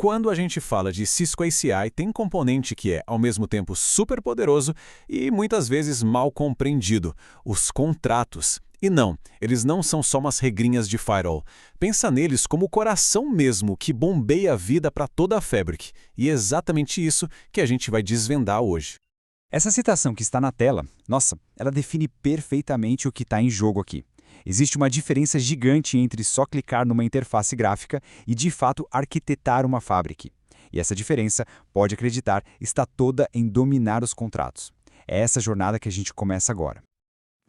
Quando a gente fala de Cisco ACI, tem um componente que é, ao mesmo tempo, super poderoso e muitas vezes mal compreendido: os contratos. E não, eles não são só umas regrinhas de firewall. Pensa neles como o coração mesmo que bombeia a vida para toda a Fabric. E é exatamente isso que a gente vai desvendar hoje. Essa citação que está na tela, nossa, ela define perfeitamente o que está em jogo aqui. Existe uma diferença gigante entre só clicar numa interface gráfica e, de fato, arquitetar uma Fabric. E essa diferença, pode acreditar, está toda em dominar os contratos. É essa jornada que a gente começa agora.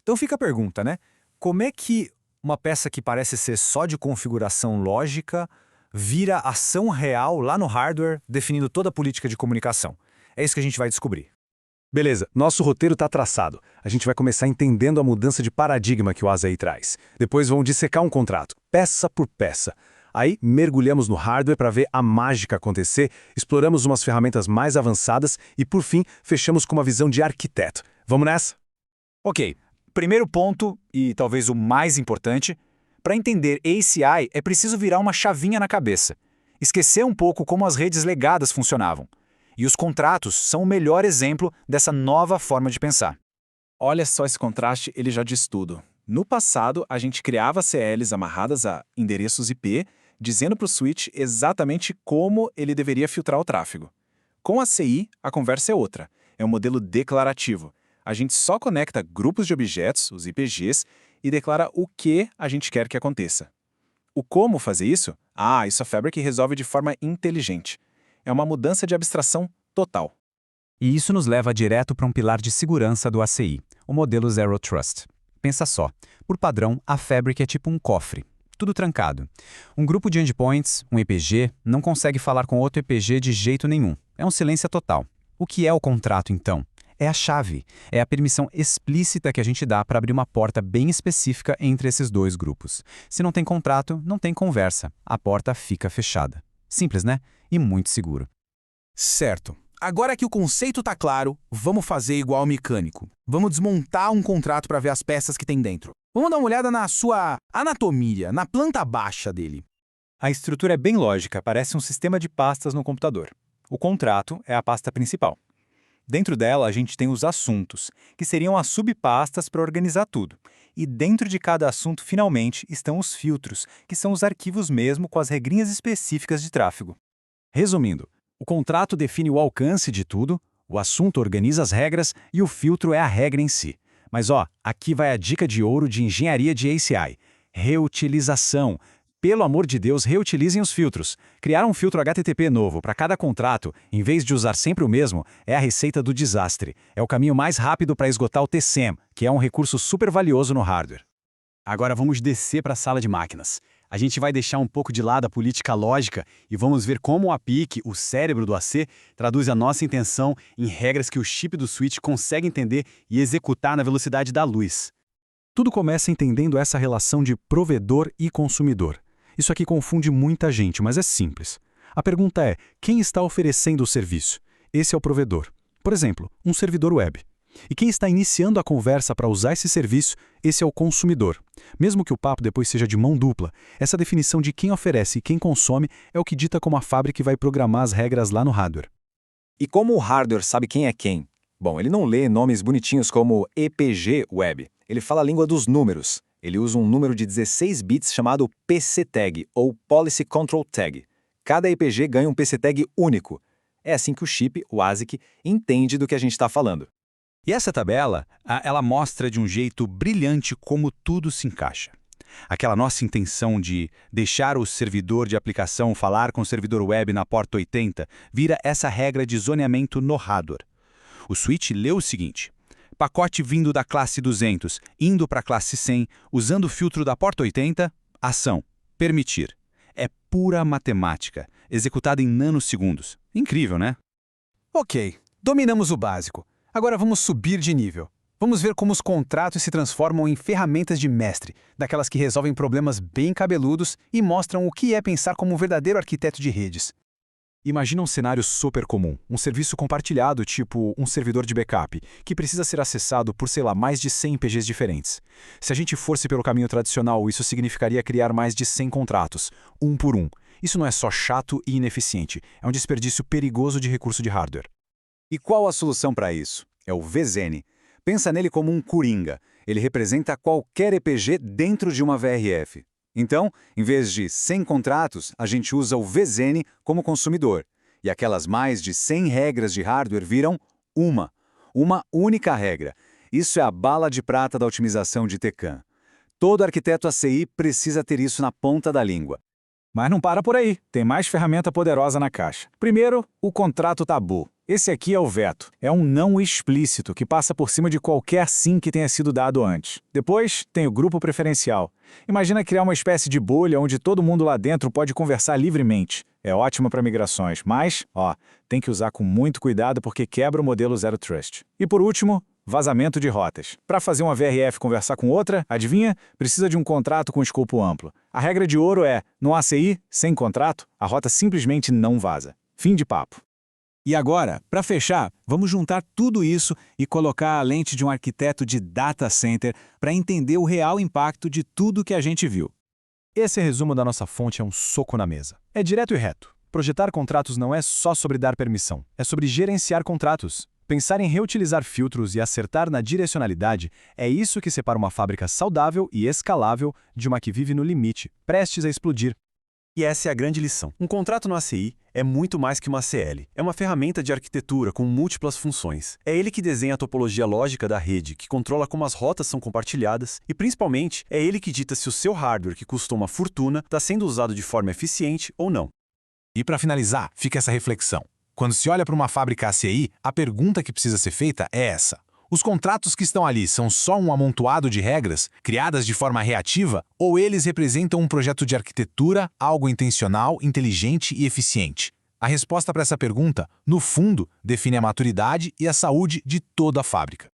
Então fica a pergunta, né? Como é que uma peça que parece ser só de configuração lógica vira ação real lá no hardware, definindo toda a política de comunicação? É isso que a gente vai descobrir. Beleza, nosso roteiro está traçado. A gente vai começar entendendo a mudança de paradigma que o ASI traz. Depois vamos dissecar um contrato, peça por peça. Aí mergulhamos no hardware para ver a mágica acontecer, exploramos umas ferramentas mais avançadas e, por fim, fechamos com uma visão de arquiteto. Vamos nessa? Ok, primeiro ponto, e talvez o mais importante, para entender ACI é preciso virar uma chavinha na cabeça. Esquecer um pouco como as redes legadas funcionavam. E os contratos são o melhor exemplo dessa nova forma de pensar. Olha só esse contraste, ele já diz tudo. No passado, a gente criava CLs amarradas a endereços IP, dizendo para o switch exatamente como ele deveria filtrar o tráfego. Com a CI, a conversa é outra. É um modelo declarativo. A gente só conecta grupos de objetos, os IPGs, e declara o que a gente quer que aconteça. O como fazer isso? Isso a Fabric resolve de forma inteligente. É uma mudança de abstração total. E isso nos leva direto para um pilar de segurança do ACI, o modelo Zero Trust. Pensa só, por padrão, a Fabric é tipo um cofre, tudo trancado. Um grupo de endpoints, um EPG, não consegue falar com outro EPG de jeito nenhum. É um silêncio total. O que é o contrato, então? É a chave, é a permissão explícita que a gente dá para abrir uma porta bem específica entre esses dois grupos. Se não tem contrato, não tem conversa. A porta fica fechada. Simples, né? E muito seguro. Certo. Agora que o conceito está claro, vamos fazer igual ao mecânico. Vamos desmontar um contrato para ver as peças que tem dentro. Vamos dar uma olhada na sua anatomia, na planta baixa dele. A estrutura é bem lógica, parece um sistema de pastas no computador. O contrato é a pasta principal. Dentro dela, a gente tem os assuntos, que seriam as subpastas para organizar tudo. E dentro de cada assunto, finalmente, estão os filtros, que são os arquivos mesmo com as regrinhas específicas de tráfego. Resumindo, o contrato define o alcance de tudo, o assunto organiza as regras e o filtro é a regra em si. Mas aqui vai a dica de ouro de engenharia de ACI. Reutilização. Pelo amor de Deus, reutilizem os filtros. Criar um filtro HTTP novo para cada contrato, em vez de usar sempre o mesmo, é a receita do desastre. É o caminho mais rápido para esgotar o TSAM, que é um recurso super valioso no hardware. Agora vamos descer para a sala de máquinas. A gente vai deixar um pouco de lado a política lógica e vamos ver como o APIC, o cérebro do AC, traduz a nossa intenção em regras que o chip do switch consegue entender e executar na velocidade da luz. Tudo começa entendendo essa relação de provedor e consumidor. Isso aqui confunde muita gente, mas é simples. A pergunta é, quem está oferecendo o serviço? Esse é o provedor. Por exemplo, um servidor web. E quem está iniciando a conversa para usar esse serviço, esse é o consumidor. Mesmo que o papo depois seja de mão dupla, essa definição de quem oferece e quem consome é o que dita como a Fabric vai programar as regras lá no hardware. E como o hardware sabe quem é quem? Bom, ele não lê nomes bonitinhos como EPG Web. Ele fala a língua dos números. Ele usa um número de 16 bits chamado PC Tag, ou Policy Control Tag. Cada EPG ganha um PC Tag único. É assim que o chip, o ASIC, entende do que a gente está falando. E essa tabela, ela mostra de um jeito brilhante como tudo se encaixa. Aquela nossa intenção de deixar o servidor de aplicação falar com o servidor web na porta 80 vira essa regra de zoneamento no hardware. O switch lê o seguinte: pacote vindo da classe 200, indo para a classe 100, usando o filtro da porta 80, ação, permitir. É pura matemática, executada em nanosegundos. Incrível, né? Ok, dominamos o básico. Agora vamos subir de nível. Vamos ver como os contratos se transformam em ferramentas de mestre, daquelas que resolvem problemas bem cabeludos e mostram o que é pensar como um verdadeiro arquiteto de redes. Imagina um cenário super comum, um serviço compartilhado tipo um servidor de backup, que precisa ser acessado por, sei lá, mais de 100 IPGs diferentes. Se a gente fosse pelo caminho tradicional, isso significaria criar mais de 100 contratos, um por um. Isso não é só chato e ineficiente, é um desperdício perigoso de recurso de hardware. E qual a solução para isso? É o VZN. Pensa nele como um coringa. Ele representa qualquer EPG dentro de uma VRF. Então, em vez de 100 contratos, a gente usa o VZN como consumidor. E aquelas mais de 100 regras de hardware viram uma única regra. Isso é a bala de prata da otimização de TCAM. Todo arquiteto ACI precisa ter isso na ponta da língua. Mas não para por aí, tem mais ferramenta poderosa na caixa. Primeiro, o contrato tabu. Esse aqui é o veto. É um não explícito que passa por cima de qualquer sim que tenha sido dado antes. Depois, tem o grupo preferencial. Imagina criar uma espécie de bolha onde todo mundo lá dentro pode conversar livremente. É ótimo para migrações, mas, tem que usar com muito cuidado porque quebra o modelo Zero Trust. E por último, vazamento de rotas. Para fazer uma VRF conversar com outra, adivinha? Precisa de um contrato com escopo amplo. A regra de ouro é, no ACI, sem contrato, a rota simplesmente não vaza. Fim de papo. E agora, para fechar, vamos juntar tudo isso e colocar a lente de um arquiteto de data center para entender o real impacto de tudo que a gente viu. Esse resumo da nossa fonte é um soco na mesa. É direto e reto. Projetar contratos não é só sobre dar permissão, é sobre gerenciar contratos. Pensar em reutilizar filtros e acertar na direcionalidade é isso que separa uma fábrica saudável e escalável de uma que vive no limite, prestes a explodir. E essa é a grande lição. Um contrato no ACI é muito mais que uma CL. É uma ferramenta de arquitetura com múltiplas funções. É ele que desenha a topologia lógica da rede, que controla como as rotas são compartilhadas e, principalmente, é ele que dita se o seu hardware, que custou uma fortuna, está sendo usado de forma eficiente ou não. E para finalizar, fica essa reflexão. Quando se olha para uma fábrica ACI, a pergunta que precisa ser feita é essa. Os contratos que estão ali são só um amontoado de regras, criadas de forma reativa, ou eles representam um projeto de arquitetura, algo intencional, inteligente e eficiente? A resposta para essa pergunta, no fundo, define a maturidade e a saúde de toda a fábrica.